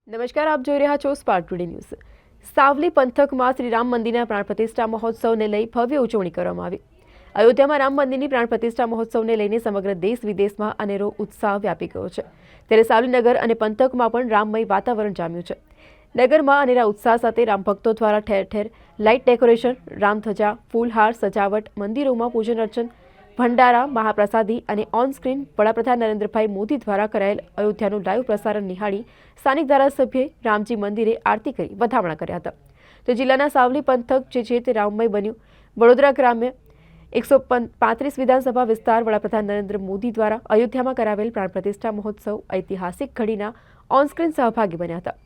નમસ્કાર, આપ જોઈ રહ્યા છો સ્પાર્ક ટુડે ન્યૂઝ। સાવલી પંથકમાં શ્રી રામ મંદિરના પ્રાણ પ્રતિષ્ઠા મહોત્સવને લઈ ભવ્ય ઉજવણી કરવામાં આવી। અયોધ્યામાં રામ મંદિરની પ્રાણ પ્રતિષ્ઠા મહોત્સવને લઈને સમગ્ર દેશ વિદેશમાં અનેરો ઉત્સાહ વ્યાપી ગયો છે, ત્યારે સાવલી નગર અને પંથકમાં પણ રામમય વાતાવરણ જામ્યું છે। નગરમાં અનેરા ઉત્સાહ સાથે રામ ભક્તો દ્વારા ઠેર ઠેર લાઇટ ડેકોરેશન, રામધજા, ફૂલહાર સજાવટ, મંદિરોમાં પૂજન અર્ચન, ભંડારા, મહાપ્રસાદી અને ઓન સ્ક્રીન વડાપ્રધાન નરેન્દ્રભાઈ મોદી દ્વારા કરાયેલ અયોધ્યાનું લાઈવ પ્રસારણ નિહાળી સ્થાનિક ધારાસભ્યે રામજી મંદિરે આરતી કરી વધામણા કર્યા હતા। તો જિલ્લાના સાવલી પંથક જે છે તે રામમય બન્યું। વડોદરા ગ્રામ્ય 135 વિધાનસભા વિસ્તાર વડાપ્રધાન નરેન્દ્ર મોદી દ્વારા અયોધ્યામાં કરાવેલ પ્રાણ પ્રતિષ્ઠા મહોત્સવ ઐતિહાસિક ઘડીના ઓન સ્ક્રીન સહભાગી બન્યા હતા।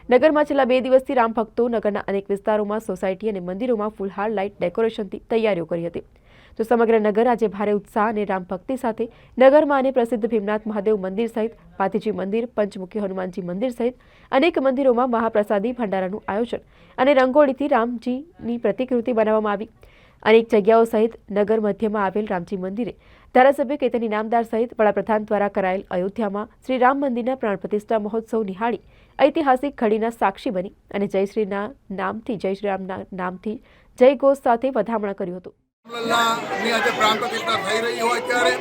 નગરમાં છેલ્લા 2 દિવસથી રામ ભક્તો નગરના અનેક વિસ્તારોમાં, સોસાયટી અને મંદિરોમાં ફૂલહાર લાઇટ ડેકોરેશનથી તૈયારીઓ કરી હતી। તો સમગ્ર નગર આજે ભારે ઉત્સાહ અને રામ ભક્તિ સાથે નગરમાં અને પ્રસિદ્ધ ભીમનાથ મહાદેવ મંદિર સહિત પાથીજી મંદિર, પંચમુખી હનુમાનજી મંદિર સહિત અનેક મંદિરોમાં મહાપ્રસાદી, ભંડારાનું આયોજન અને રંગોળીથી રામજીની પ્રતિકૃતિ બનાવવામાં આવી। અનેક જગ્યાઓ સહિત નગર મધ્યમાં આવેલ રામજી મંદિરે ધારાસભ્ય કેતન ઇનામદાર સહિત વડાપ્રધાન દ્વારા કરાયેલ અયોધ્યામાં શ્રી રામ મંદિરના પ્રાણ પ્રતિષ્ઠા મહોત્સવ નિહાળી ઐતિહાસિક ઘડીના સાક્ષી બની અને જય શ્રી રામના નામથી જય ઘોષ સાથે વધામણા કર્યું હતું। ની આજે પ્રાણ પ્રતિષ્ઠા થઈ રહી હોય ત્યારે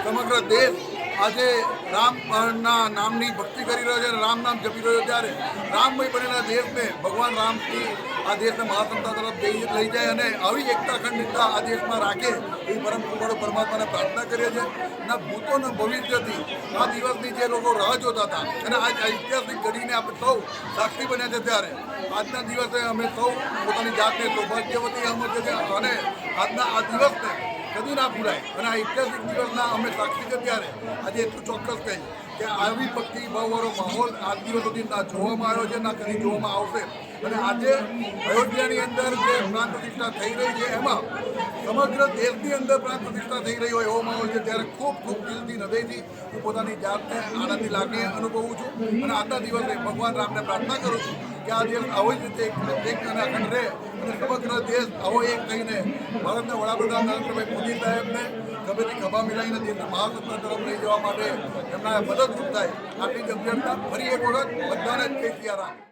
સમગ્ર દેશ આજે રામના નામની ભક્તિ કરી રહ્યો છે, રામ નામ જપી રહ્યો ત્યારે રામમય બનેલા દેશને ભગવાન રામથી આ દેશને મહાસત્તા તરફ લઈ જાય અને આવી એકતા અખંડિતતા આ દેશમાં રાખે એવી પરમ કૃપાળુ પરમાત્માને પ્રાર્થના કરીએ છીએ। ના ભૂતો ન ભવિષ્યથી આ દિવસની જે લોકો રાહ જોતા હતા અને આ ઐતિહાસિક ઘડીને આપણે સૌ સાક્ષી બન્યા છે ત્યારે આજના દિવસે અમે સૌ પોતાની જાતને સૌભાગ્યવતી સમજીએ છીએ અને આજના આ દિવસને કદી ના ભૂલાય અને આ ઐતિહાસિક દિવસના અમે સાક્ષી છે ત્યારે આજે એટલું ચોક્કસ કહી કે આવી ભક્તિ ભાવવાળો માહોલ આજ દિવસ સુધી ના જોવામાં આવ્યો છે, ના કદી જોવામાં આવશે। અને આજે અયોધ્યાની અંદર જે પ્રાણ પ્રતિષ્ઠા થઈ રહી છે એમાં સમગ્ર દેશની અંદર પ્રાણ પ્રતિષ્ઠા થઈ રહી હોય એવો માહોલ છે ત્યારે ખૂબ ખૂબ દિલથી, હૃદયથી હું પોતાની જાતને આનંદની લાગણી અનુભવું છું અને આજના દિવસે ભગવાન રામને પ્રાર્થના કરું છું કે આ દેશ આવો જ રીતે એક અને અખંડ રહે અને સમગ્ર દેશ આવો એક થઈને ભારતના વડાપ્રધાન નરેન્દ્રભાઈ મોદી સાહેબને ગમેથી ખભા મિલાવીને દેશને મહાસત્તા તરફ લઈ જવા માટે એમના મદદરૂપ થાય, આટલી જ અભ્યર્થના ફરી એક વખત બધાને જ કહી રહ્યા।